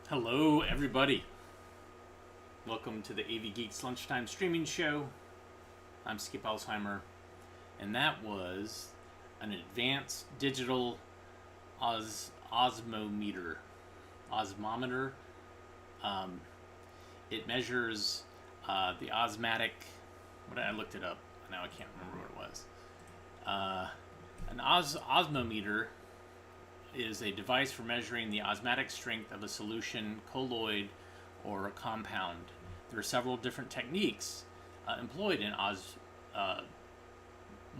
Hello, everybody. Welcome to the AV Geeks Lunchtime streaming show. I'm Skip Alzheimer, and that was an advanced digital osmometer. Osmometer. It measures the osmotic. I looked it up. Now I can't remember what it was. An osmometer is a device for measuring the osmotic strength of a solution, colloid, or a compound. There are several different techniques employed in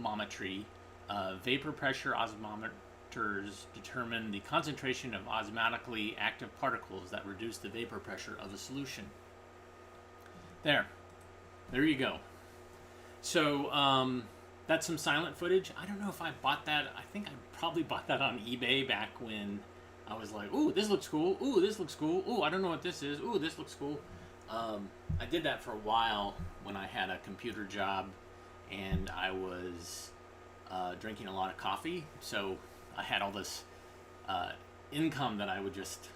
osmometry. Vapor pressure osmometers determine the concentration of osmotically active particles that reduce the vapor pressure of a solution. There you go. So that's some silent footage. I don't know if I bought that. I think I probably bought that on eBay back when I was like, ooh, this looks cool. Ooh, this looks cool. Ooh, I don't know what this is. Ooh, this looks cool. I did that for a while when I had a computer job and I was drinking a lot of coffee. So I had all this income that I would just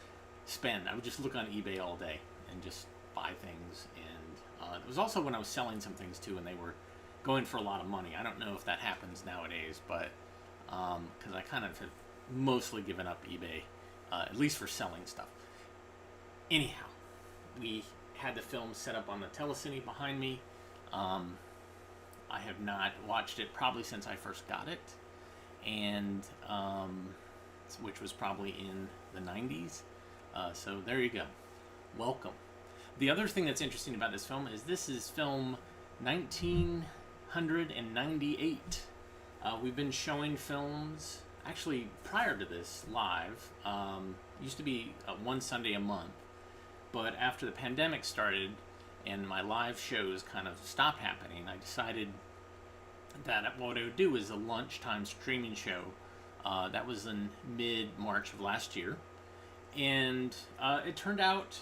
spend. I would just look on eBay all day and just buy things. And it was also when I was selling some things too, and they were going for a lot of money. I don't know if that happens nowadays, but because I kind of have mostly given up eBay, at least for selling stuff. Anyhow, we had the film set up on the telecine behind me. I have not watched it probably since I first got it, and which was probably in the 90s. So there you go. Welcome. The other thing that's interesting about this film is this is film 1998. We've been showing films actually prior to this live. Used to be one Sunday a month, but after the pandemic started and my live shows kind of stopped happening, I decided that what I would do is a lunchtime streaming show. That was in mid-March of last year, and it turned out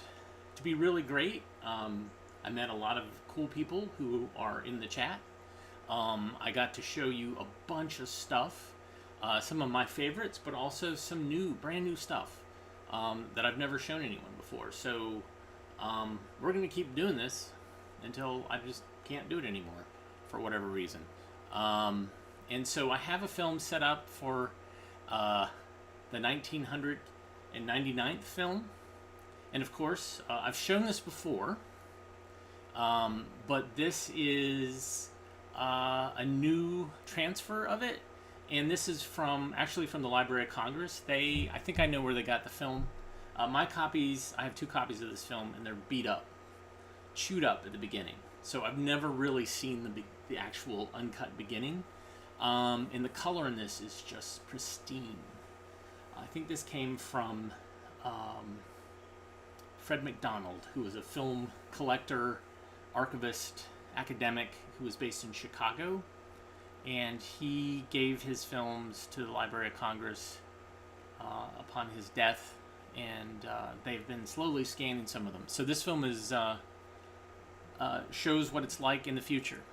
to be really great. I met a lot of cool people who are in the chat. I got to show you a bunch of stuff, some of my favorites, but also some brand new stuff that I've never shown anyone before. So we're going to keep doing this until I just can't do it anymore for whatever reason. And so I have a film set up for the 1999th film. And of course, I've shown this before, but this is a new transfer of it, and this is actually from the Library of Congress. I think I know where they got the film. My copies, I have 2 copies of this film, and they're beat up, chewed up at the beginning. So I've never really seen the actual uncut beginning, and the color in this is just pristine. I think this came from Fred McDonald, who was a film collector, archivist, academic who was based in Chicago, and he gave his films to the Library of Congress upon his death, and they've been slowly scanning some of them. So this film shows what it's like in the future.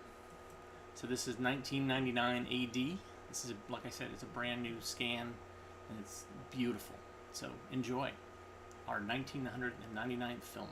So this is 1999 AD. This is, like I said, it's a brand new scan, and it's beautiful. So enjoy our 1999 film.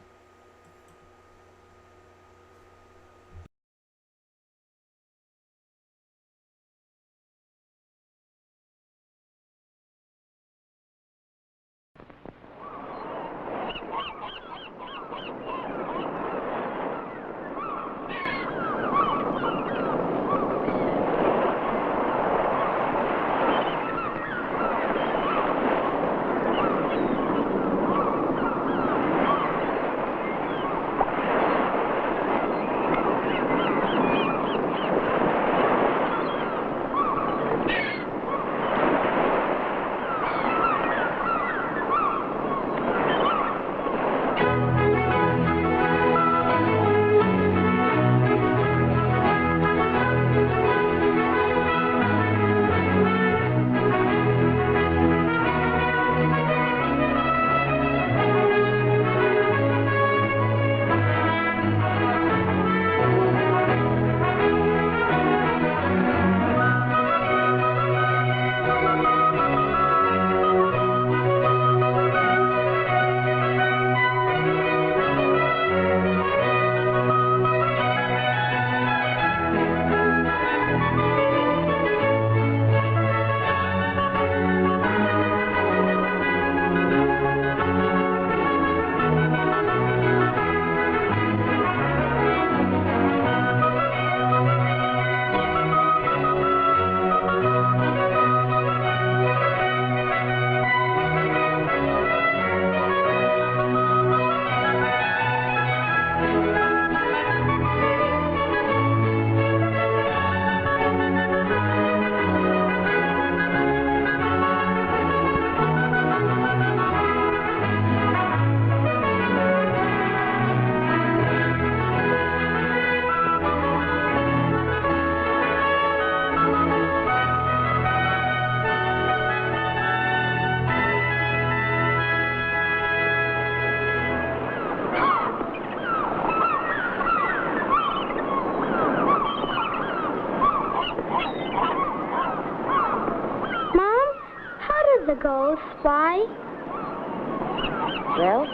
Well,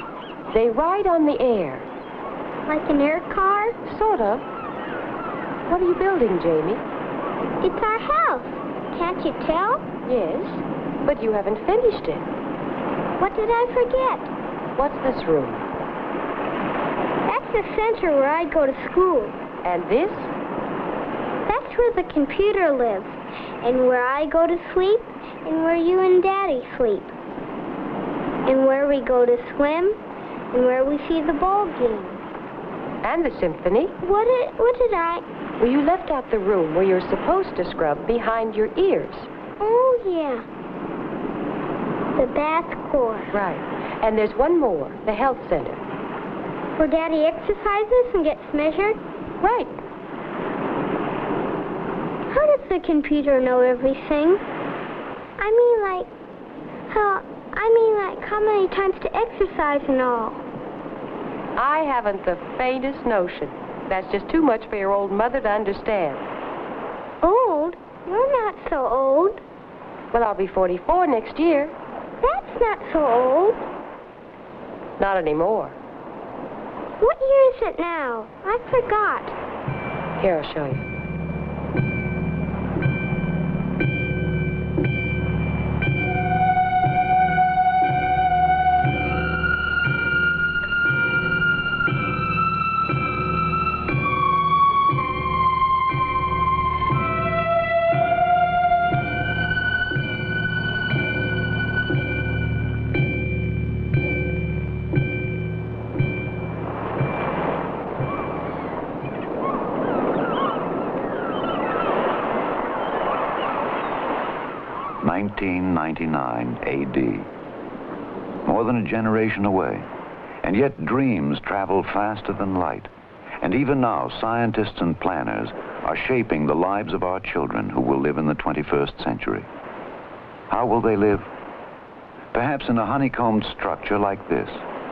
they ride on the air. Like an air car? Sort of. What are you building, Jamie? It's our house. Can't you tell? Yes, but you haven't finished it. What did I forget? What's this room? That's the center where I go to school. And this? That's where the computer lives, and where I go to sleep, and where you and Daddy sleep, and where we go to swim, and where we see the ball game. And the symphony. What did I... Well, you left out the room where you're supposed to scrub behind your ears. Oh, yeah. The bath court. Right. And there's one more, the health center. Where Daddy exercises and gets measured? Right. How does the computer know everything? I mean, like how many times to exercise and all. I haven't the faintest notion. That's just too much for your old mother to understand. Old? You're not so old. Well, I'll be 44 next year. That's not so old. Not anymore. What year is it now? I forgot. Here, I'll show you. AD. More than a generation away, and yet dreams travel faster than light. And even now, scientists and planners are shaping the lives of our children who will live in the 21st century. How will they live? Perhaps in a honeycombed structure like this,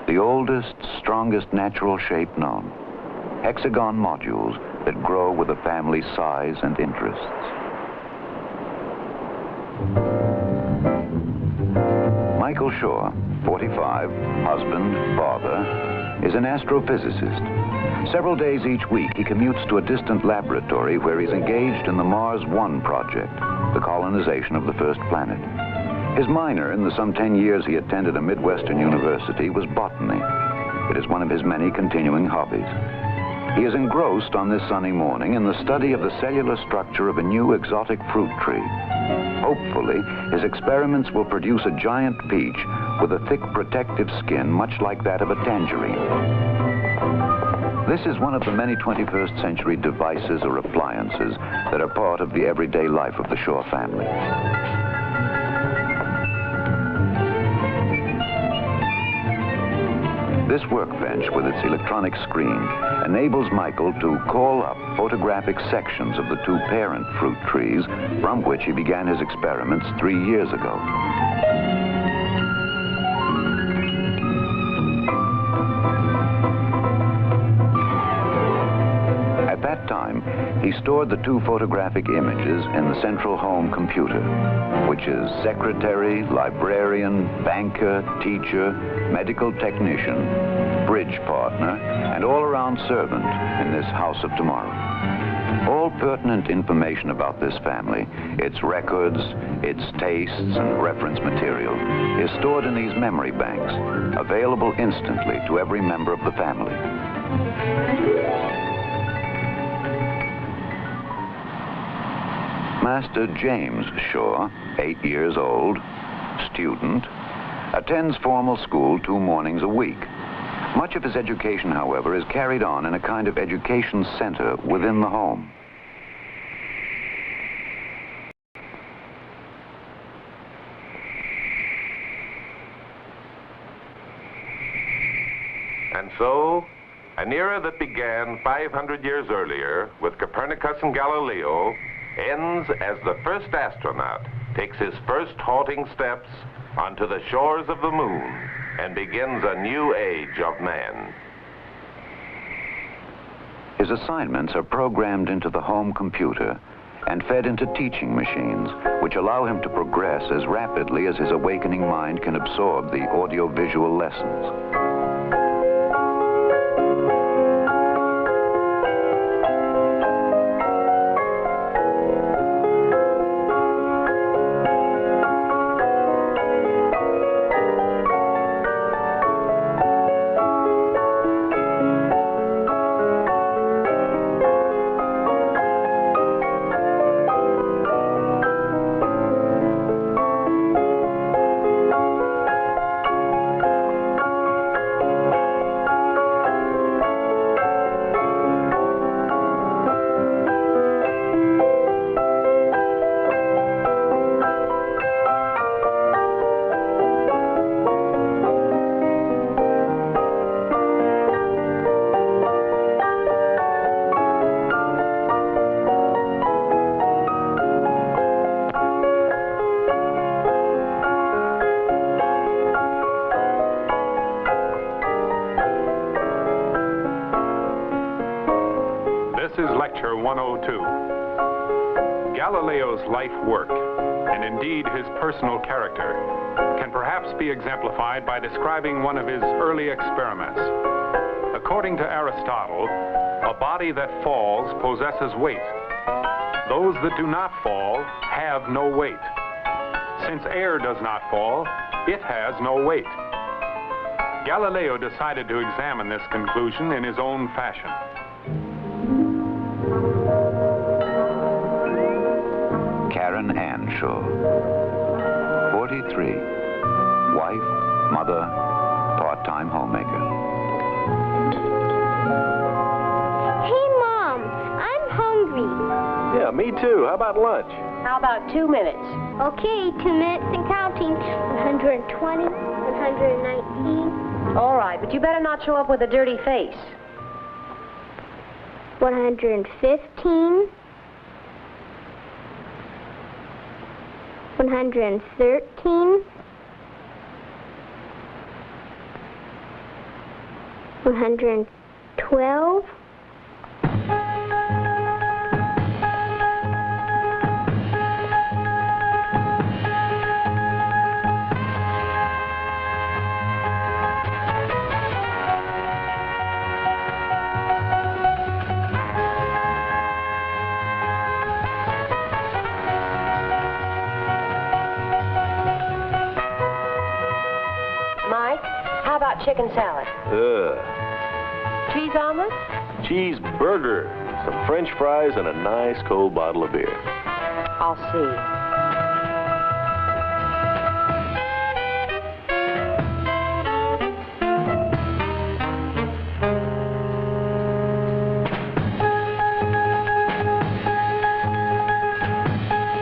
the oldest, strongest natural shape known. Hexagon modules that grow with a family's size and interests. Michael Shaw, 45, husband, father, is an astrophysicist. Several days each week, he commutes to a distant laboratory where he's engaged in the Mars One project, the colonization of the first planet. His minor in the some 10 years he attended a Midwestern university was botany. It is one of his many continuing hobbies. He is engrossed on this sunny morning in the study of the cellular structure of a new exotic fruit tree. Hopefully, his experiments will produce a giant peach with a thick protective skin much like that of a tangerine. This is one of the many 21st century devices or appliances that are part of the everyday life of the Shaw family. This workbench with its electronic screen enables Michael to call up photographic sections of the two parent fruit trees from which he began his experiments 3 years ago. At that time, he stored the two photographic images in the central home computer, which is secretary, librarian, banker, teacher, medical technician, bridge partner, and all-around servant in this house of tomorrow. All pertinent information about this family, its records, its tastes, and reference material, is stored in these memory banks, available instantly to every member of the family. Master James Shaw, 8 years old, student, attends formal school 2 mornings a week. Much of his education, however, is carried on in a kind of education center within the home. And so, an era that began 500 years earlier with Copernicus and Galileo ends as the first astronaut takes his first halting steps onto the shores of the moon and begins a new age of man. His assignments are programmed into the home computer, and fed into teaching machines, which allow him to progress as rapidly as his awakening mind can absorb the audiovisual lessons. This is Lecture 102. Galileo's life work, and indeed his personal character, can perhaps be exemplified by describing one of his early experiments. According to Aristotle, a body that falls possesses weight. Those that do not fall have no weight. Since air does not fall, it has no weight. Galileo decided to examine this conclusion in his own fashion. Karen Ann Shaw, 43, wife, mother, part-time homemaker. Hey, Mom, I'm hungry. Yeah, me too. How about lunch? How about 2 minutes? Okay, 2 minutes and counting. 120, 119, All right, but you better not show up with a dirty face. 115, 113, 112, Mike, how about chicken salad? Cheese omelet? Cheeseburger, some French fries, and a nice cold bottle of beer. I'll see.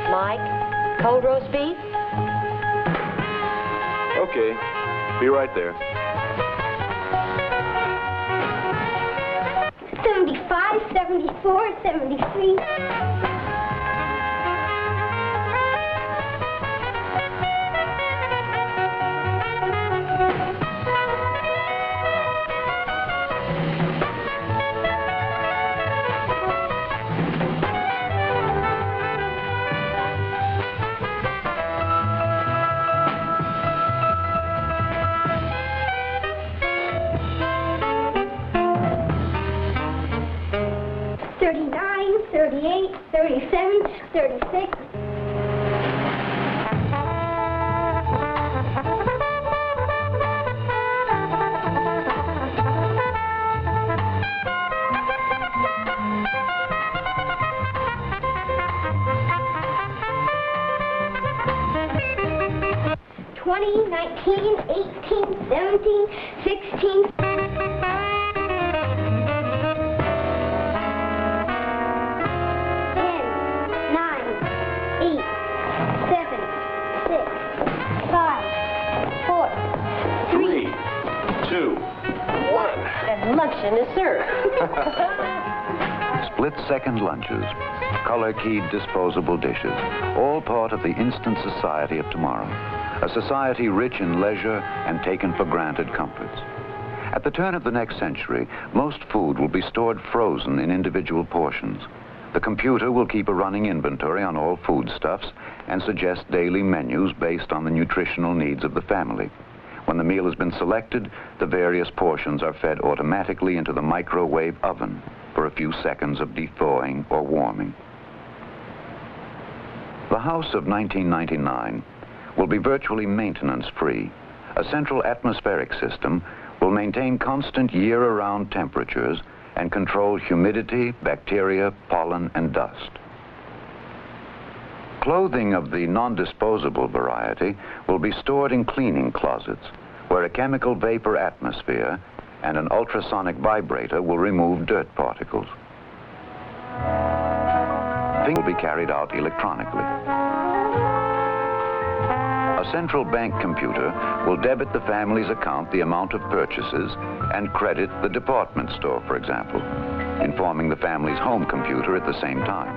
Mike, cold roast beef? Okay, be right there. 75, 74, 73. $39, $38, $37, $36. $20, $19, $18, $17, $16. Luncheon is served. Split-second lunches, color-keyed disposable dishes, all part of the instant society of tomorrow, a society rich in leisure and taken for granted comforts. At the turn of the next century, most food will be stored frozen in individual portions. The computer will keep a running inventory on all foodstuffs and suggest daily menus based on the nutritional needs of the family. When the meal has been selected, the various portions are fed automatically into the microwave oven for a few seconds of thawing or warming. The house of 1999 will be virtually maintenance-free. A central atmospheric system will maintain constant year-around temperatures and control humidity, bacteria, pollen, and dust. Clothing of the non-disposable variety will be stored in cleaning closets, where a chemical vapor atmosphere and an ultrasonic vibrator will remove dirt particles. Things will be carried out electronically. A central bank computer will debit the family's account the amount of purchases and credit the department store, for example, informing the family's home computer at the same time.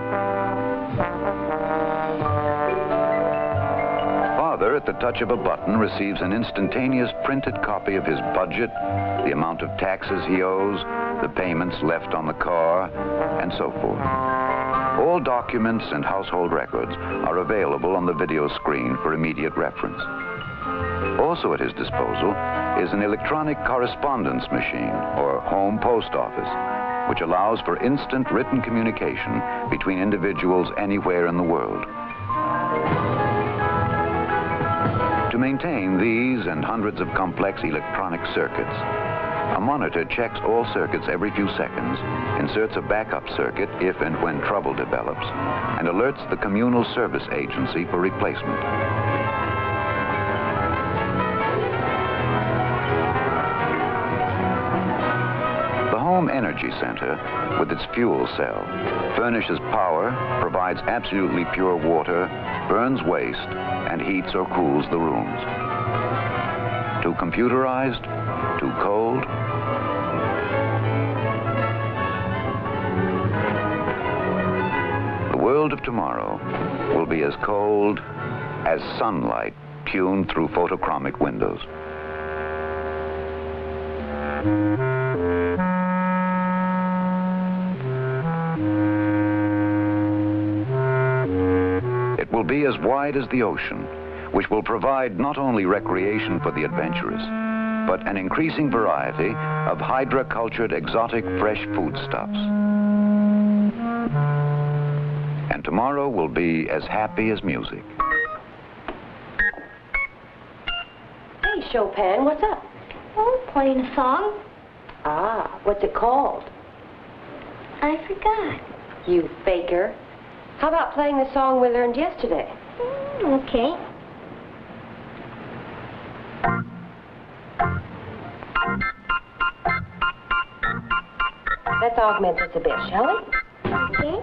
Father, at the touch of a button, receives an instantaneous printed copy of his budget, the amount of taxes he owes, the payments left on the car, and so forth. All documents and household records are available on the video screen for immediate reference. Also at his disposal is an electronic correspondence machine, or home post office, which allows for instant written communication between individuals anywhere in the world. To maintain these and hundreds of complex electronic circuits, a monitor checks all circuits every few seconds, inserts a backup circuit if and when trouble develops, and alerts the communal service agency for replacement. The Home Energy Center, with its fuel cell, furnishes power, provides absolutely pure water, burns waste, and heats or cools the rooms. Too computerized? Too cold? The world of tomorrow will be as cold as sunlight tuned through photochromic windows. It will be as wide as the ocean, which will provide not only recreation for the adventurous, but an increasing variety of hydra-cultured exotic fresh foodstuffs. And tomorrow will be as happy as music. Hey, Chopin, what's up? Oh, playing a song. Ah, what's it called? I forgot. You faker. How about playing the song we learned yesterday? Okay. Let's augment this a bit, shall we? Okay.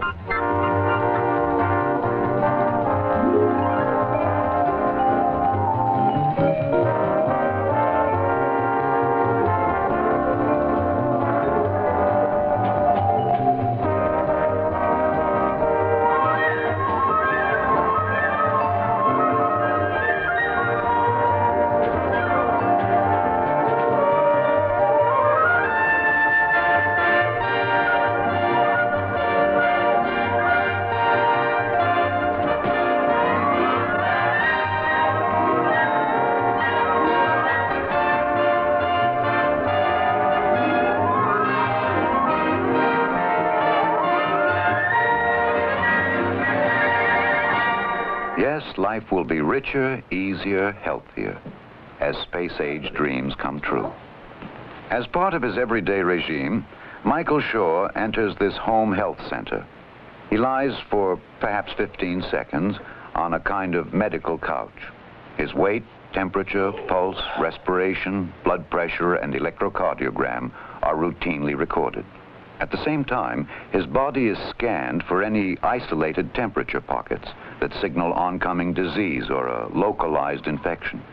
Yes, life will be richer, easier, healthier, as space-age dreams come true. As part of his everyday regime, Michael Shaw enters this home health center. He lies for perhaps 15 seconds on a kind of medical couch. His weight, temperature, pulse, respiration, blood pressure, and electrocardiogram are routinely recorded. At the same time, his body is scanned for any isolated temperature pockets that signal oncoming disease or a localized infection.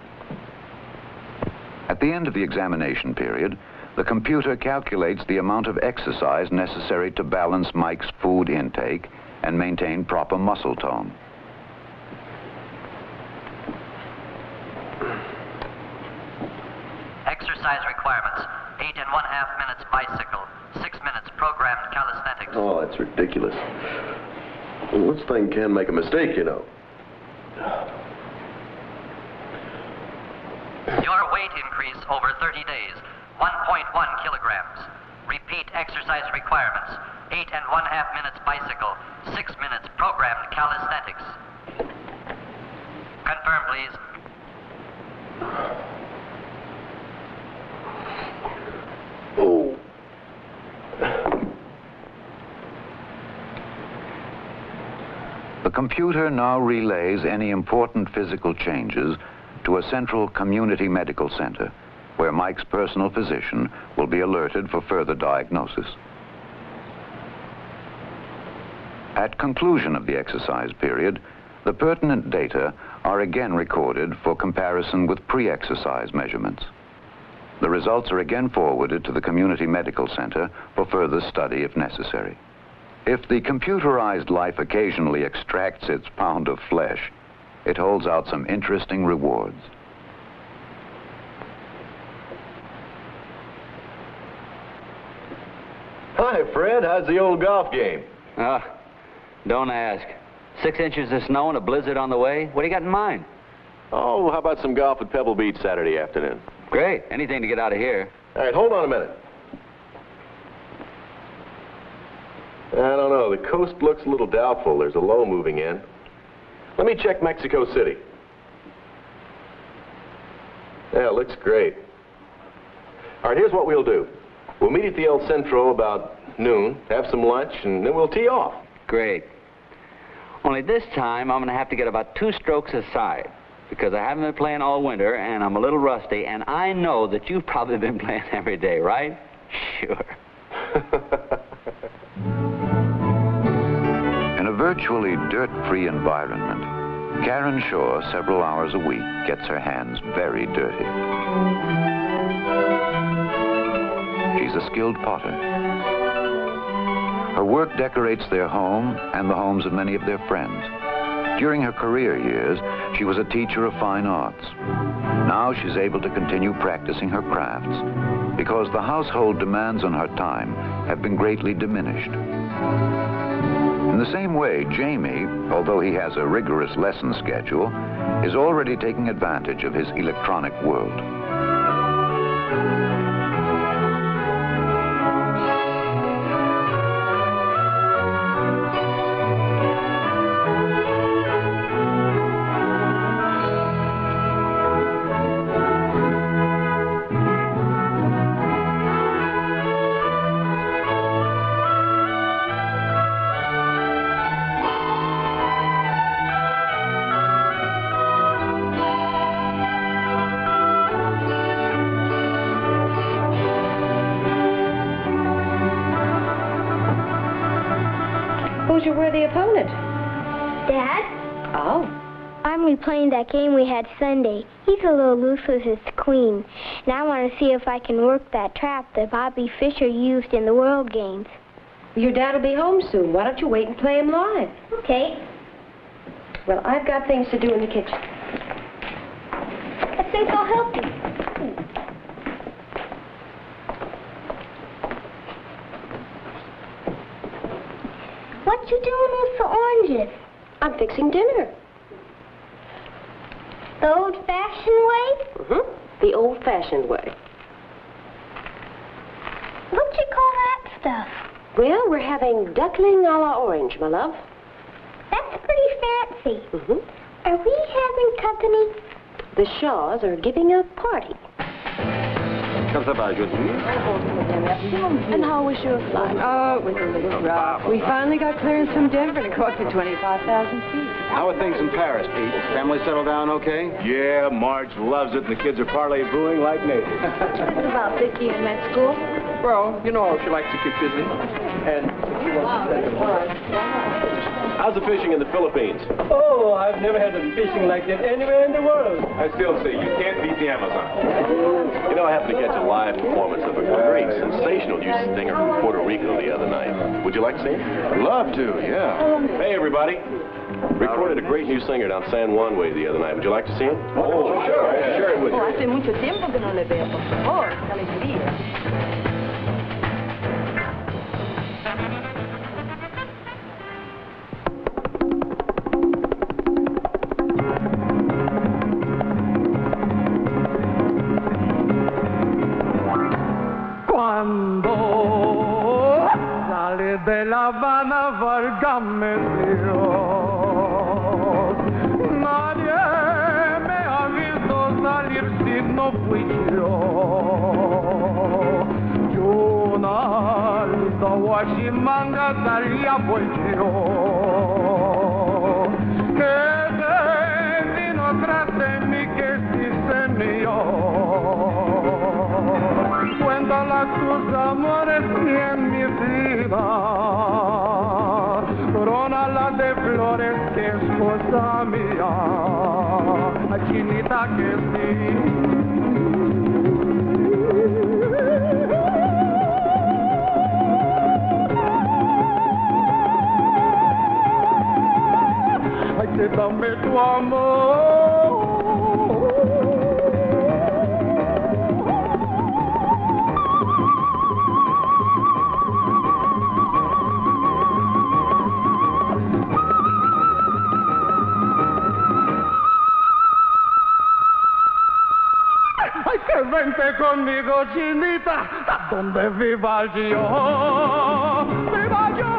At the end of the examination period, the computer calculates the amount of exercise necessary to balance Mike's food intake and maintain proper muscle tone. Exercise requirements: 8 1/2 minutes bicycle, 6 minutes programmed calisthenics. Oh, that's ridiculous. Well, this thing can make a mistake, you know. Your weight increase over 30 days, 1.1 kilograms. Repeat exercise requirements, 8½ minutes bicycle, 6 minutes programmed calisthenics. Confirm, please. Oh. The computer now relays any important physical changes to a central community medical center, where Mike's personal physician will be alerted for further diagnosis. At conclusion of the exercise period, the pertinent data are again recorded for comparison with pre-exercise measurements. The results are again forwarded to the community medical center for further study if necessary. If the computerized life occasionally extracts its pound of flesh, it holds out some interesting rewards. Hi, Fred. How's the old golf game? Don't ask. 6 inches of snow and a blizzard on the way. What do you got in mind? Oh, how about some golf at Pebble Beach Saturday afternoon? Great. Anything to get out of here. All right, hold on a minute. I don't know. The coast looks a little doubtful. There's a low moving in. Let me check Mexico City. Yeah, it looks great. All right, here's what we'll do. We'll meet at the El Centro about noon, have some lunch, and then we'll tee off. Great. Only this time, I'm going to have to get about 2 strokes aside, because I haven't been playing all winter, and I'm a little rusty, and I know that you've probably been playing every day, right? Sure. In a virtually dirt-free environment, Karen Shaw, several hours a week, gets her hands very dirty. She's a skilled potter. Her work decorates their home and the homes of many of their friends. During her career years, she was a teacher of fine arts. Now she's able to continue practicing her crafts because the household demands on her time have been greatly diminished. In the same way, Jamie, although he has a rigorous lesson schedule, is already taking advantage of his electronic world. Who's your worthy opponent? Dad? Oh. I'm replaying that game we had Sunday. He's a little loose with his queen, and I want to see if I can work that trap that Bobby Fischer used in the World Games. Your dad will be home soon. Why don't you wait and play him live? Okay. Well, I've got things to do in the kitchen. I think I'll help you. What you doing with the oranges? I'm fixing dinner. The old-fashioned way? Mm-hmm. The old-fashioned way. What you call that stuff? Well, we're having duckling a la orange, my love. That's pretty fancy. Mm-hmm. Are we having company? The Shaws are giving a party. Comme ça va aujourd'hui? And how was your flight? Oh, it was a little rough. We finally got clearance from Denver and it cost me 25,000 feet. How are things in Paris, Pete? Family settled down okay? Yeah, Marge loves it, and the kids are parley-booing like natives. What about Vicky in med school? Well, you know, she likes to keep busy. And how's the fishing in the Philippines? Oh, I've never had a fishing like that anywhere in the world. I still say you can't beat the Amazon. You know, I happened to catch a live performance of a great, sensational youth singer from Puerto Rico the other night. Would you like to see him? Love to, yeah. Hey, everybody. Recorded a great new singer down San Juan way the other night. Would you like to see him? Oh, sure. Yeah. Share it with you. Oh, hace mucho tiempo que no le veo, por favor. Qué alegría. de La Habana, válgame Dios. Nadie me ha visto salir si no fui yo. Y una linda guachimanga salía pues yo. Que se vino tras de mí que sí se mío. Cuéntala tus amores y en mi vida, corónala de flores que es cosa mía, chinita que sí. Ay, que dame tu amor. Ay, que vente conmigo, chinita, donde viva yo, viva yo,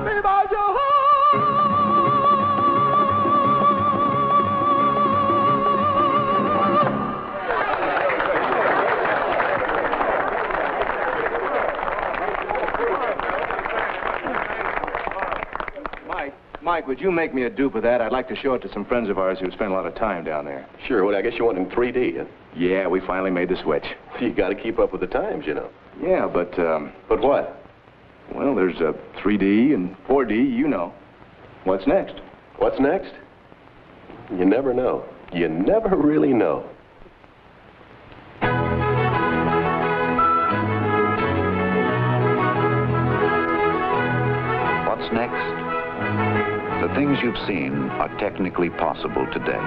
viva yo. Mike, would you make me a dupe of that? I'd like to show it to some friends of ours who spend a lot of time down there. Sure. Well, I guess you want it in 3D, huh? Yeah, we finally made the switch. You got to keep up with the times, you know. Yeah, but, But what? well, there's 3D and 4D, you know. What's next? What's next? You never know. You never really know. What's next? The things you've seen are technically possible today.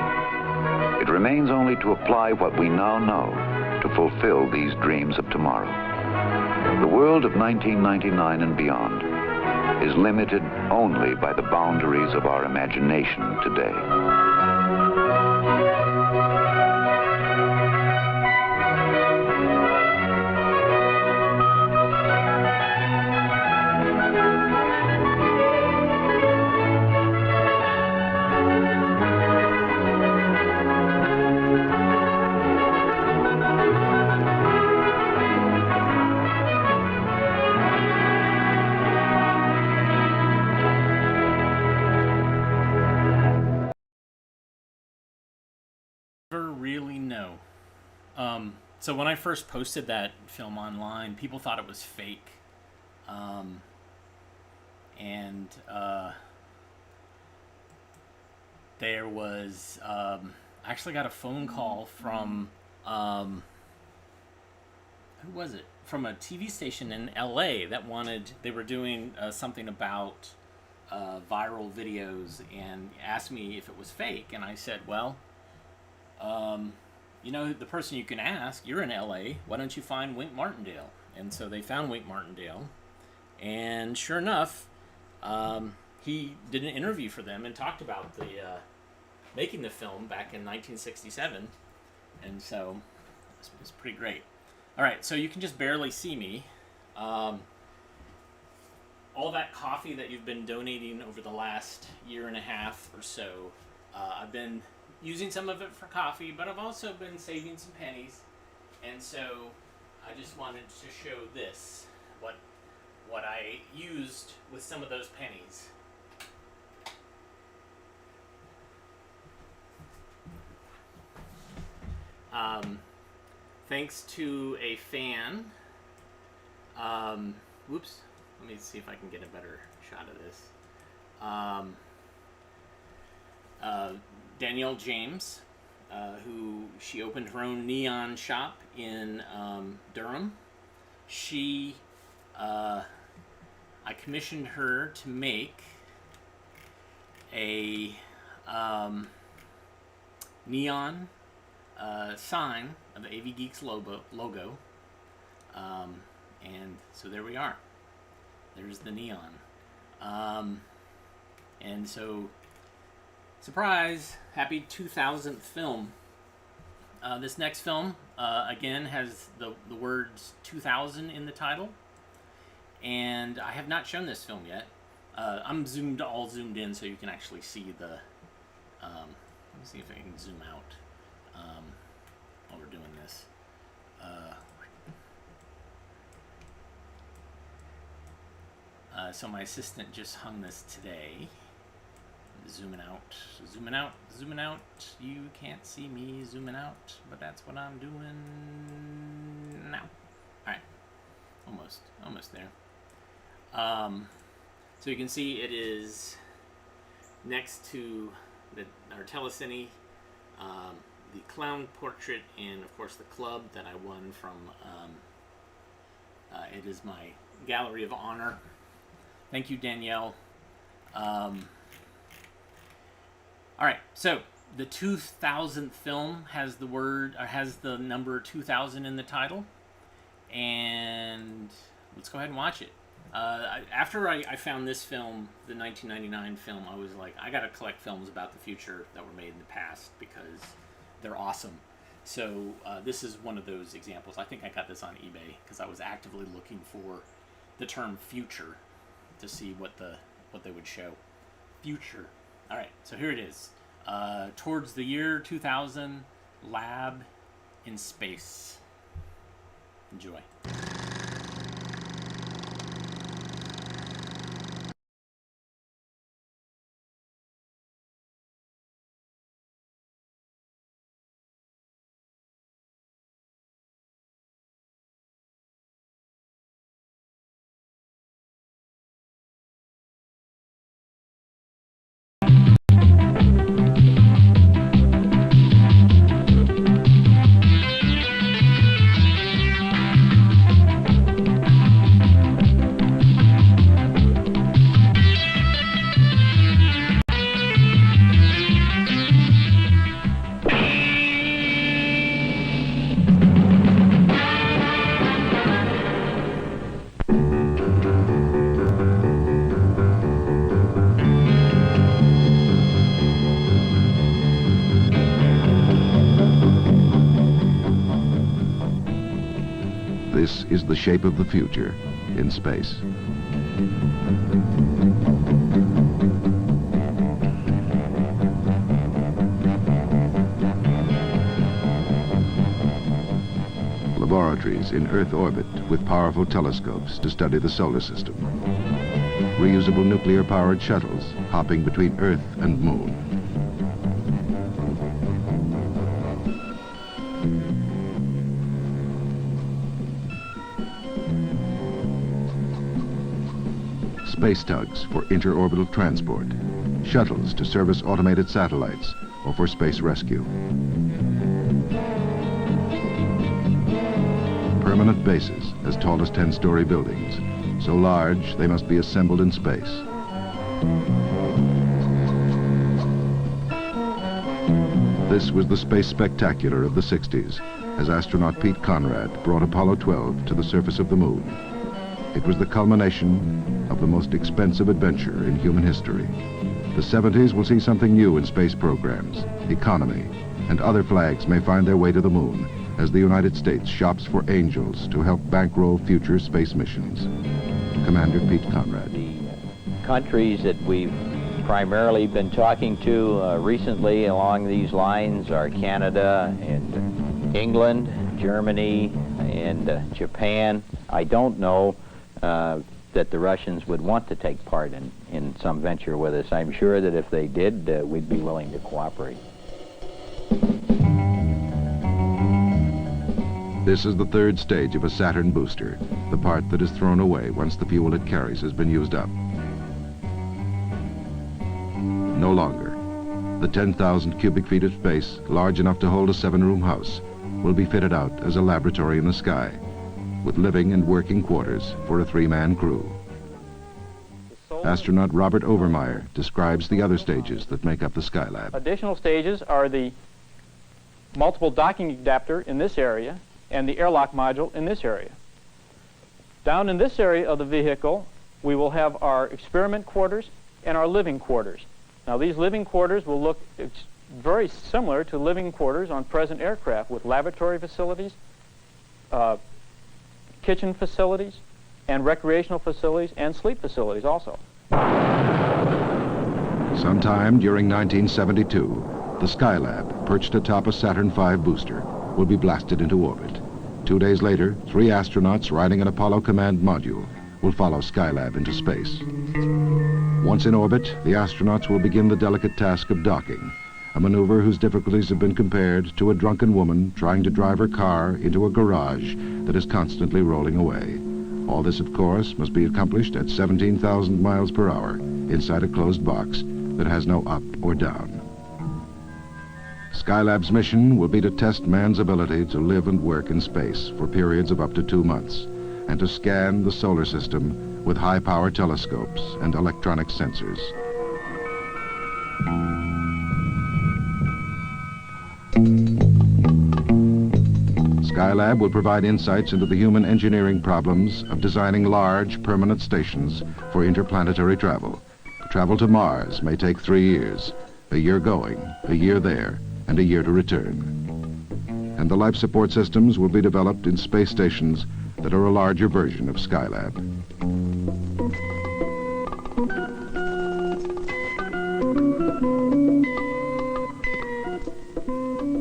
It remains only to apply what we now know to fulfill these dreams of tomorrow. The world of 1999 and beyond is limited only by the boundaries of our imagination today. Really know. So when I first posted that film online, people thought it was fake. There was, I actually got a phone call from, who was it? From a TV station in LA that they were doing something about viral videos and asked me if it was fake. And I said, well, you know, the person you can ask, you're in LA, why don't you find Wink Martindale? And so they found Wink Martindale, and sure enough, he did an interview for them and talked about the making the film back in 1967, and so it's pretty great. All right, so you can just barely see me. All that coffee that you've been donating over the last year and a half or so, I've been using some of it for coffee, but I've also been saving some pennies, and so I just wanted to show this, what I used with some of those pennies. Thanks to a fan, whoops, let me see if I can get a better shot of this. Danielle James, who she opened her own neon shop in Durham. I commissioned her to make a neon sign of the AV Geeks logo. And so there we are. There's the neon. And so, surprise, happy 2000th film. This next film, again, has the words 2000 in the title. And I have not shown this film yet. I'm all zoomed in so you can actually see the... let me see if I can zoom out while we're doing this. So my assistant just hung this today. Zooming out, zooming out, zooming out. You can't see me zooming out, but that's what I'm doing now. Alright, almost there. So you can see it is next to our telecine, the clown portrait, and of course the club that I won from. It is my gallery of honor. Thank you, Danielle. All right, so the 2000th film has the number 2000 in the title, and let's go ahead and watch it. After I found this film, the 1999 film, I was like, I gotta collect films about the future that were made in the past because they're awesome. So this is one of those examples. I think I got this on eBay because I was actively looking for the term future to see what they would show. Future. All right, so here it is. Towards the year 2000, lab in space. Enjoy. This is the shape of the future in space. Laboratories in Earth orbit with powerful telescopes to study the solar system. Reusable nuclear-powered shuttles hopping between Earth and Moon. Space tugs for interorbital transport, shuttles to service automated satellites or for space rescue. Permanent bases as tall as 10-story buildings, so large they must be assembled in space. This was the space spectacular of the 60s as astronaut Pete Conrad brought Apollo 12 to the surface of the moon. It was the culmination of the most expensive adventure in human history. The 70s will see something new in space programs, economy, and other flags may find their way to the moon as the United States shops for angels to help bankroll future space missions. Commander Pete Conrad. The countries that we've primarily been talking to recently along these lines are Canada and England, Germany, and Japan. I don't know that the Russians would want to take part in some venture with us. I'm sure that if they did, we'd be willing to cooperate. This is the third stage of a Saturn booster, the part that is thrown away once the fuel it carries has been used up. No longer. The 10,000 cubic feet of space, large enough to hold a 7-room house, will be fitted out as a laboratory in the sky, with living and working quarters for a 3-man crew. Astronaut Robert Overmeyer describes the other stages that make up the Skylab. Additional stages are the multiple docking adapter in this area and the airlock module in this area. Down in this area of the vehicle, we will have our experiment quarters and our living quarters. Now these living quarters will look very similar to living quarters on present aircraft, with laboratory facilities, kitchen facilities, and recreational facilities, and sleep facilities also. Sometime during 1972, the Skylab, perched atop a Saturn V booster, will be blasted into orbit. 2 days later, 3 astronauts riding an Apollo command module will follow Skylab into space. Once in orbit, the astronauts will begin the delicate task of docking, a maneuver whose difficulties have been compared to a drunken woman trying to drive her car into a garage that is constantly rolling away. All this, of course, must be accomplished at 17,000 miles per hour inside a closed box that has no up or down. Skylab's mission will be to test man's ability to live and work in space for periods of up to 2 months, and to scan the solar system with high-power telescopes and electronic sensors. Skylab will provide insights into the human engineering problems of designing large, permanent stations for interplanetary travel. Travel to Mars may take 3 years, a year going, a year there, and a year to return. And the life support systems will be developed in space stations that are a larger version of Skylab.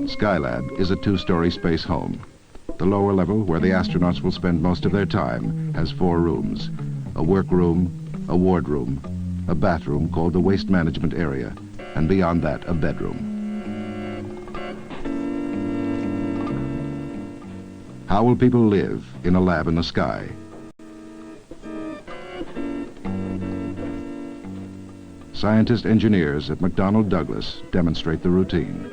Skylab is a 2-story space home. The lower level, where the astronauts will spend most of their time, has 4 rooms: a workroom, a wardroom, a bathroom called the waste management area, and beyond that, a bedroom. How will people live in a lab in the sky? Scientist engineers at McDonnell Douglas demonstrate the routine.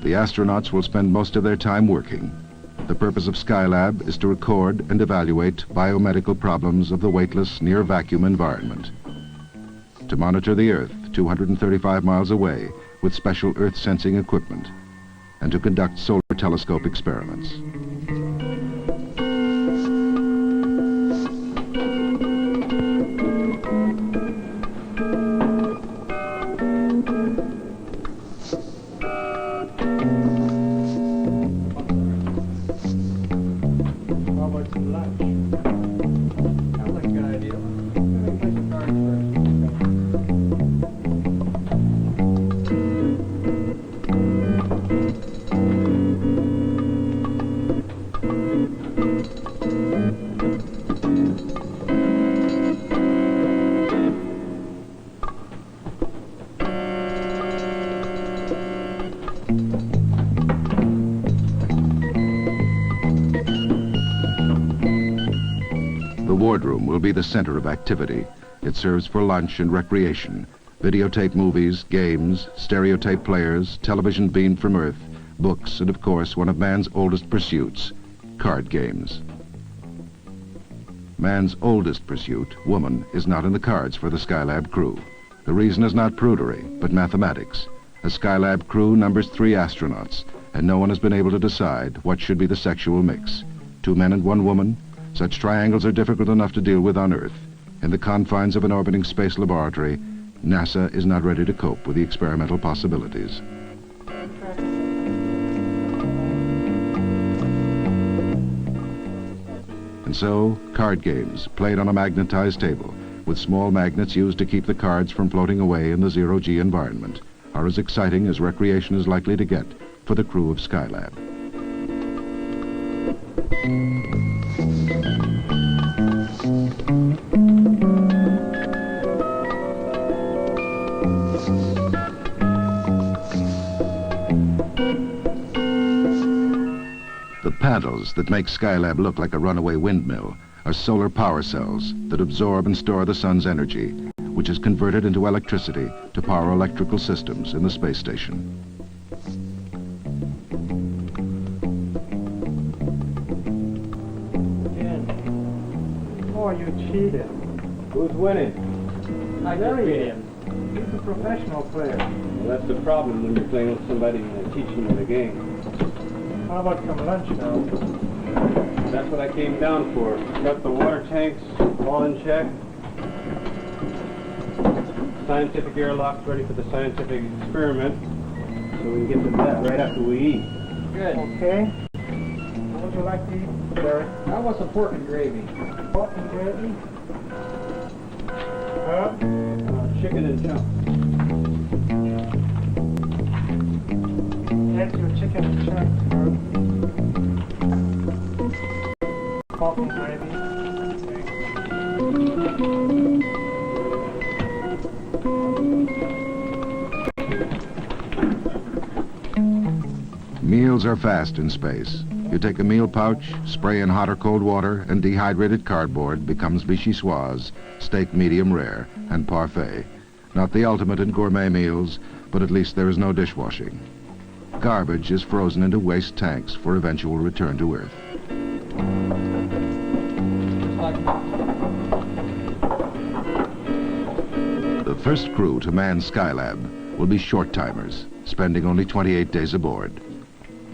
The astronauts will spend most of their time working. The purpose of Skylab is to record and evaluate biomedical problems of the weightless, near-vacuum environment, to monitor the Earth 235 miles away with special Earth-sensing equipment, and to conduct solar telescope experiments. The wardroom will be the center of activity. It serves for lunch and recreation, videotape movies, games, stereotape players, television beamed from Earth, books, and of course one of man's oldest pursuits, card games. Man's oldest pursuit, woman, is not in the cards for the Skylab crew. The reason is not prudery, but mathematics. A Skylab crew numbers 3 astronauts, and no one has been able to decide what should be the sexual mix. 2 men and 1 woman? Such triangles are difficult enough to deal with on Earth. In the confines of an orbiting space laboratory, NASA is not ready to cope with the experimental possibilities. And so, card games, played on a magnetized table, with small magnets used to keep the cards from floating away in the zero-G environment, are as exciting as recreation is likely to get for the crew of Skylab. The panels that make Skylab look like a runaway windmill are solar power cells that absorb and store the sun's energy, which is converted into electricity to power electrical systems in the space station. Oh, you cheated. Who's winning? I He's a professional player. Well, that's the problem when you're playing with somebody and teaching them the game. How about some lunch now? That's what I came down for. Got the water tanks all in check. Scientific airlocks ready for the scientific experiment. So we can get to that right after we eat. Good. Okay. What would you like to eat, Barry? I want some pork and gravy. Pork and gravy? Huh? Chicken and chunk. That's your chicken and chunk. Pork and gravy. Meals are fast in space. You take a meal pouch, spray in hot or cold water, and dehydrated cardboard becomes vichyssoise, steak medium rare, and parfait. Not the ultimate in gourmet meals, but at least there is no dishwashing. Garbage is frozen into waste tanks for eventual return to Earth. The first crew to man Skylab will be short-timers, spending only 28 days aboard.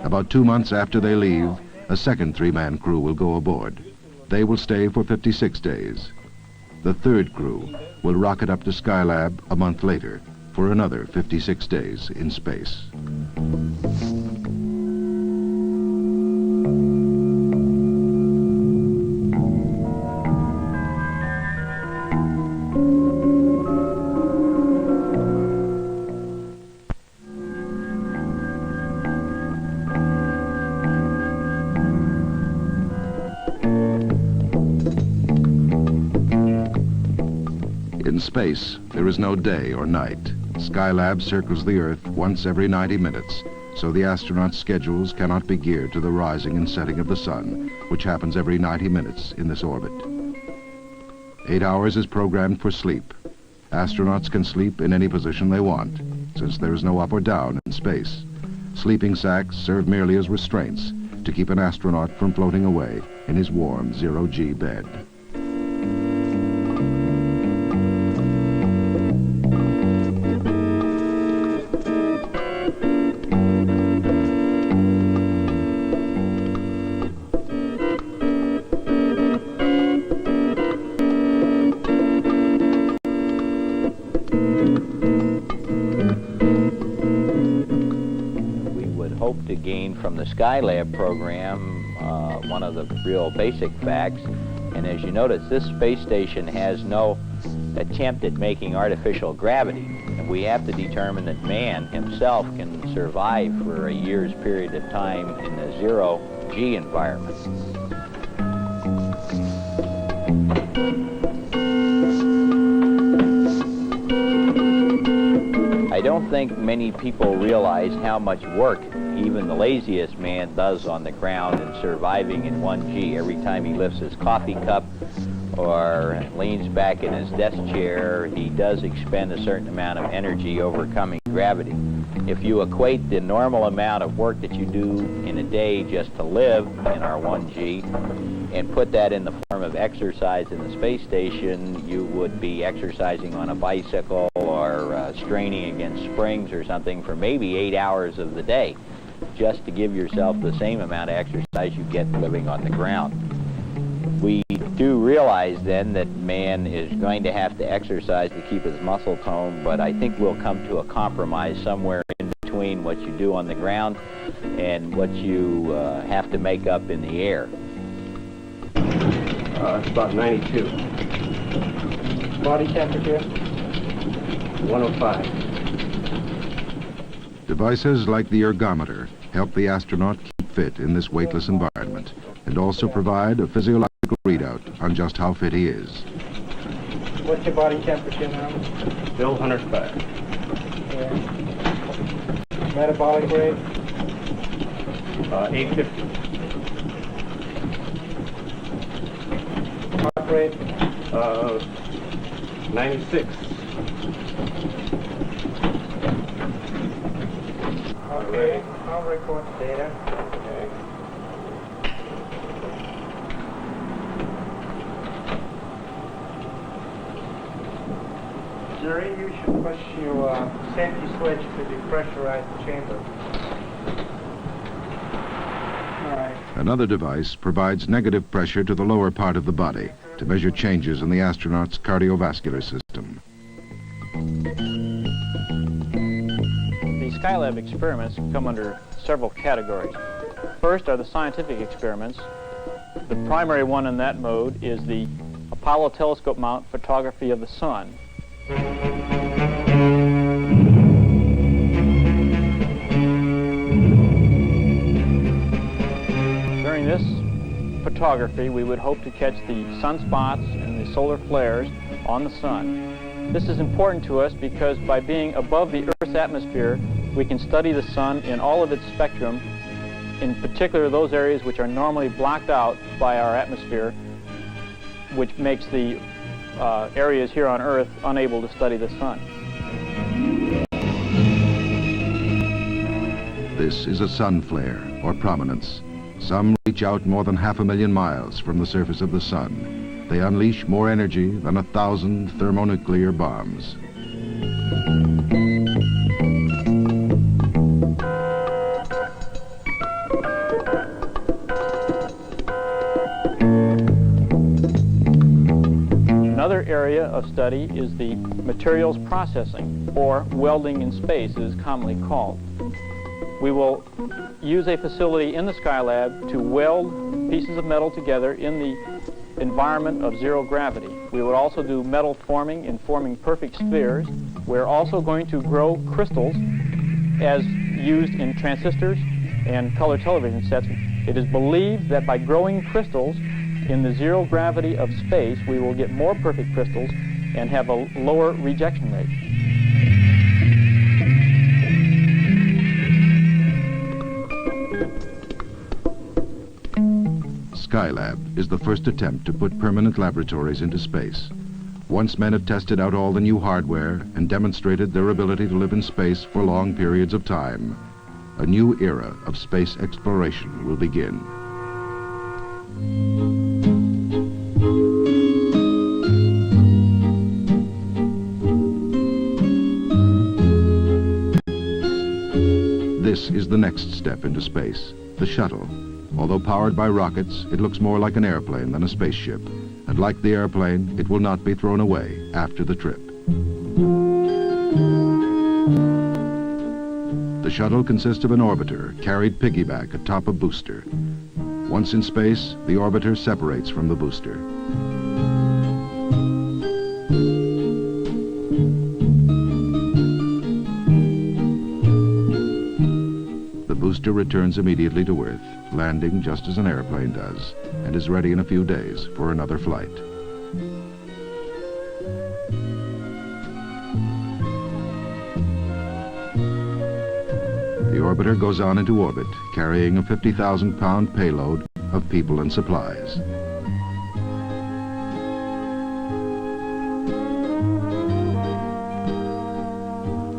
About 2 months after they leave, a second three-man crew will go aboard. They will stay for 56 days. The third crew will rocket up to Skylab a month later for another 56 days in space. In space, there is no day or night. Skylab circles the Earth once every 90 minutes, so the astronauts' schedules cannot be geared to the rising and setting of the sun, which happens every 90 minutes in this orbit. 8 hours is programmed for sleep. Astronauts can sleep in any position they want, since there is no up or down in space. Sleeping sacks serve merely as restraints to keep an astronaut from floating away in his warm zero-G bed. From the Skylab program, one of the real basic facts, and as you notice, this space station has no attempt at making artificial gravity, and we have to determine that man himself can survive for a year's period of time in a zero-G environment. I don't think many people realize how much work even the laziest man does on the ground in surviving in 1G. Every time he lifts his coffee cup or leans back in his desk chair, he does expend a certain amount of energy overcoming gravity. If you equate the normal amount of work that you do in a day just to live in our 1G and put that in the form of exercise in the space station, you would be exercising on a bicycle or straining against springs or something for maybe 8 hours of the day, just to give yourself the same amount of exercise you get living on the ground. We do realize then that man is going to have to exercise to keep his muscle tone, but I think we'll come to a compromise somewhere in between what you do on the ground and what you have to make up in the air. It's about 92. Body temperature? 105. Devices like the ergometer help the astronaut keep fit in this weightless environment and also provide a physiological readout on just how fit he is. What's your body temperature now? Still 105. Yeah. Metabolic rate? 850. Heart rate? 96. Okay, I'll record the data. Okay. Missouri, you should push your safety switch to depressurize the chamber. All right. Another device provides negative pressure to the lower part of the body to measure changes in the astronaut's cardiovascular system. The Skylab experiments come under several categories. First are the scientific experiments. The primary one in that mode is the Apollo telescope mount photography of the sun. During this photography, we would hope to catch the sunspots and the solar flares on the sun. This is important to us because by being above the Earth's atmosphere, we can study the sun in all of its spectrum, in particular those areas which are normally blocked out by our atmosphere, which makes the areas here on Earth unable to study the sun. This is a sun flare, or prominence. Some reach out more than 500,000 miles from the surface of the sun. They unleash more energy than 1,000 thermonuclear bombs. Another area of study is the materials processing, or welding in space, it is commonly called. We will use a facility in the Skylab to weld pieces of metal together in the environment of zero gravity. We would also do metal forming in forming perfect spheres. We're also going to grow crystals as used in transistors and color television sets. It is believed that by growing crystals in the zero gravity of space, we will get more perfect crystals and have a lower rejection rate. Skylab is the first attempt to put permanent laboratories into space. Once men have tested out all the new hardware and demonstrated their ability to live in space for long periods of time, a new era of space exploration will begin. This is the next step into space, the shuttle. Although powered by rockets, it looks more like an airplane than a spaceship. And like the airplane, it will not be thrown away after the trip. The shuttle consists of an orbiter carried piggyback atop a booster. Once in space, the orbiter separates from the booster. The booster returns immediately to Earth, landing just as an airplane does, and is ready in a few days for another flight. The orbiter goes on into orbit, carrying a 50,000-pound payload of people and supplies.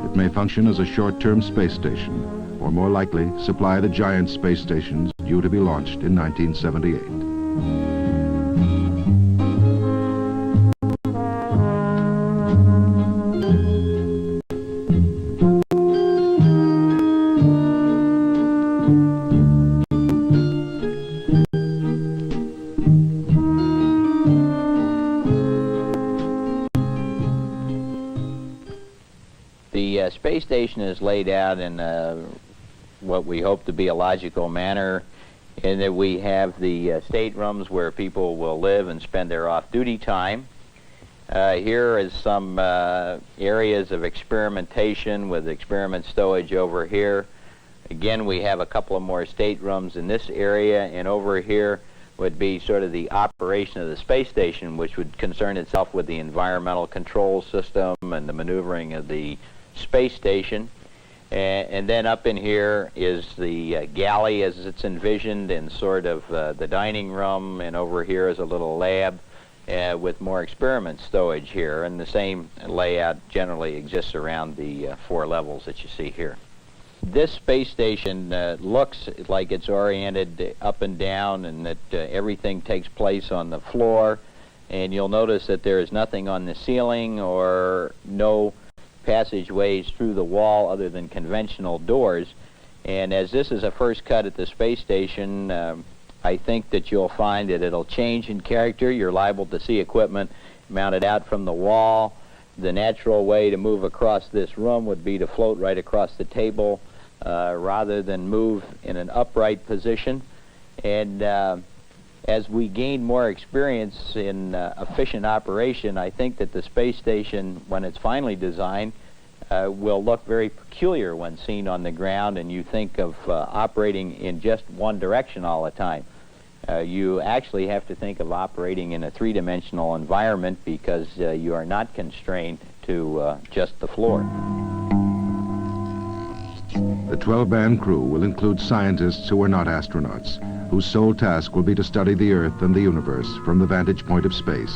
It may function as a short-term space station, or more likely, supply the giant space stations due to be launched in 1978. The space station is laid out in what we hope to be a logical manner, in that we have the staterooms where people will live and spend their off-duty time. Here is some areas of experimentation with experiment stowage over here. Again, we have a couple of more staterooms in this area, and over here would be sort of the operation of the space station, which would concern itself with the environmental control system and the maneuvering of the space station. And then up in here is the galley as it's envisioned, and sort of the dining room, and over here is a little lab with more experiment stowage here, and the same layout generally exists around the 4 levels that you see here. This space station looks like it's oriented up and down, and that everything takes place on the floor, and you'll notice that there is nothing on the ceiling or no passageways through the wall other than conventional doors. And as this is a first cut at the space station, I think that you'll find that it'll change in character. You're liable to see equipment mounted out from the wall. The natural way to move across this room would be to float right across the table rather than move in an upright position. And as we gain more experience in efficient operation, I think that the space station, when it's finally designed, will look very peculiar when seen on the ground, and you think of operating in just one direction all the time. You actually have to think of operating in a three-dimensional environment because you are not constrained to just the floor. The 12-man crew will include scientists who are not astronauts, whose sole task will be to study the Earth and the universe from the vantage point of space.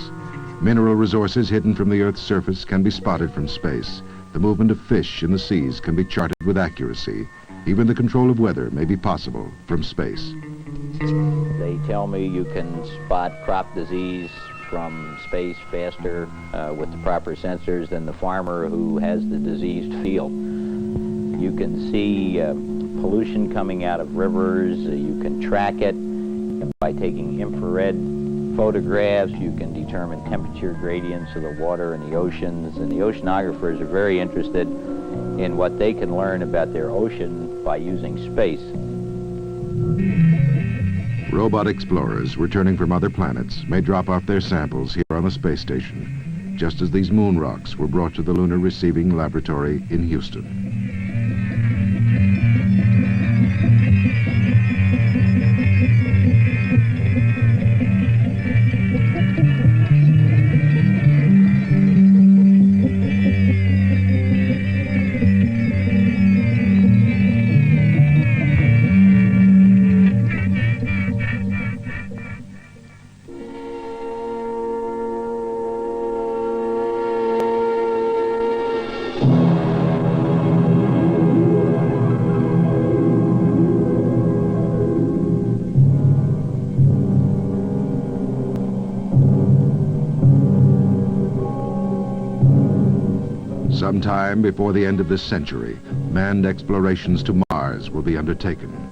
Mineral resources hidden from the Earth's surface can be spotted from space. The movement of fish in the seas can be charted with accuracy. Even the control of weather may be possible from space. They tell me you can spot crop disease from space faster with the proper sensors than the farmer who has the diseased field. You can see pollution coming out of rivers. You can track it. And by taking infrared photographs, you can determine temperature gradients of the water in the oceans. And the oceanographers are very interested in what they can learn about their ocean by using space. Robot explorers returning from other planets may drop off their samples here on the space station, just as these moon rocks were brought to the Lunar Receiving Laboratory in Houston. Sometime before the end of this century, manned explorations to Mars will be undertaken.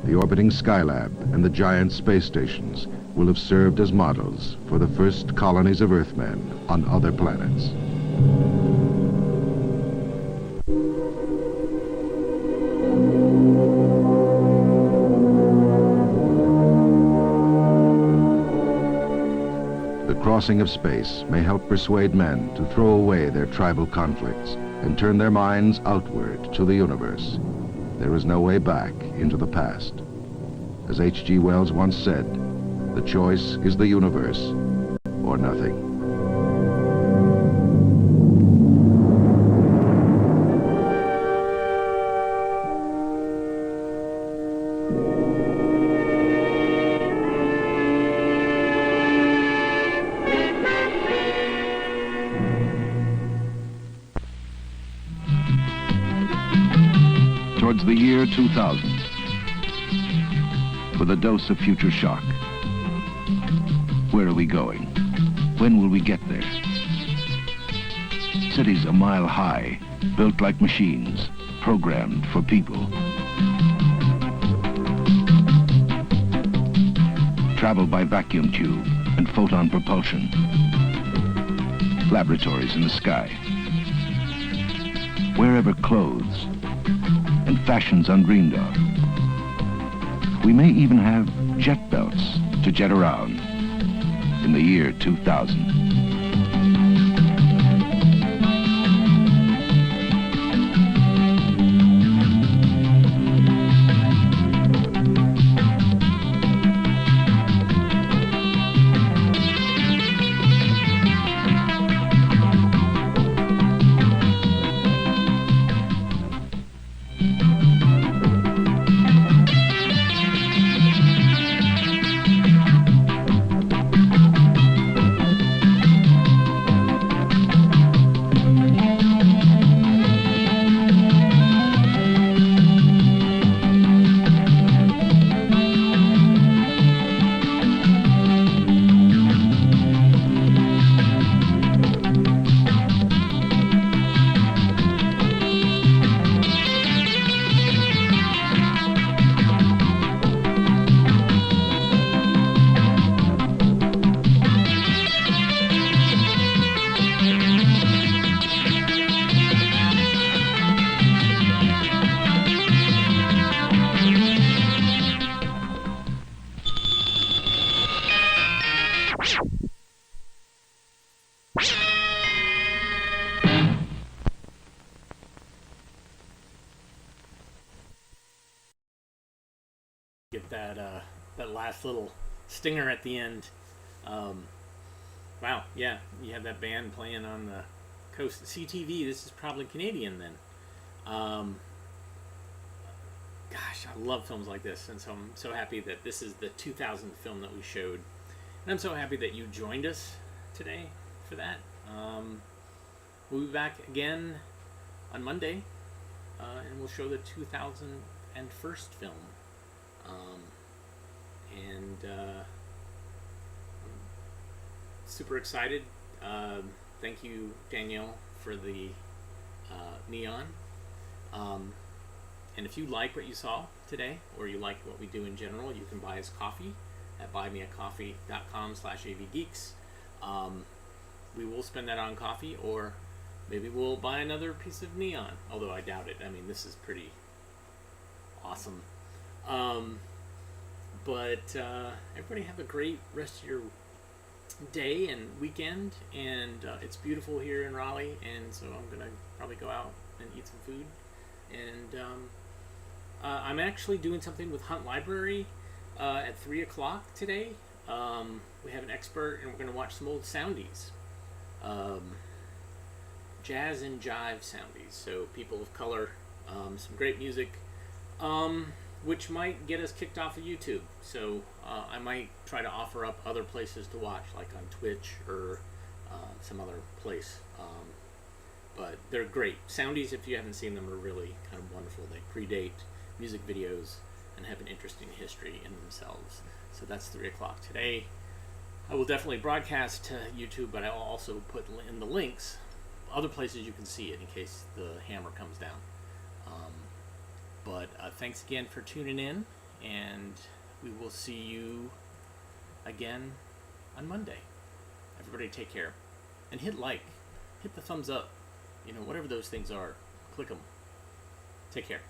The orbiting Skylab and the giant space stations will have served as models for the first colonies of Earthmen on other planets. The crossing of space may help persuade men to throw away their tribal conflicts and turn their minds outward to the universe. There is no way back into the past. As H.G. Wells once said, the choice is the universe or nothing. Towards the year 2000, with a dose of future shock. Where are we going? When will we get there? Cities a mile high, built like machines, programmed for people. Travel by vacuum tube and photon propulsion. Laboratories in the sky. Wherever clothes and fashions undreamed of. We may even have jet belts to jet around in the year 2000. last little stinger at the end. Wow, yeah, you have that band playing on the coast. CTV, this is probably Canadian then. Gosh, I love films like this, and so I'm so happy that this is the 2000 film that we showed. And I'm so happy that you joined us today for that. We'll be back again on Monday, and we'll show the 2001 film. Super excited. Thank you, Danielle, for the neon. And if you like what you saw today, or you like what we do in general, you can buy us coffee at buymeacoffee.com/avgeeks. We will spend that on coffee, or maybe we'll buy another piece of neon, although I doubt it. I mean, this is pretty awesome. But everybody have a great rest of your day and weekend, and it's beautiful here in Raleigh, and so I'm gonna probably go out and eat some food. And I'm actually doing something with Hunt Library at 3 o'clock today. We have an expert, and we're going to watch some old soundies. Jazz and jive soundies, so people of color, some great music, which might get us kicked off of YouTube. So I might try to offer up other places to watch, like on Twitch or some other place. But they're great. Soundies, if you haven't seen them, are really kind of wonderful. They predate music videos and have an interesting history in themselves. So that's 3 o'clock today. I will definitely broadcast to YouTube, but I'll also put in the links, other places you can see it in case the hammer comes down. But thanks again for tuning in, and we will see you again on Monday. Everybody take care. And hit like. Hit the thumbs up. You know, whatever those things are, click them. Take care.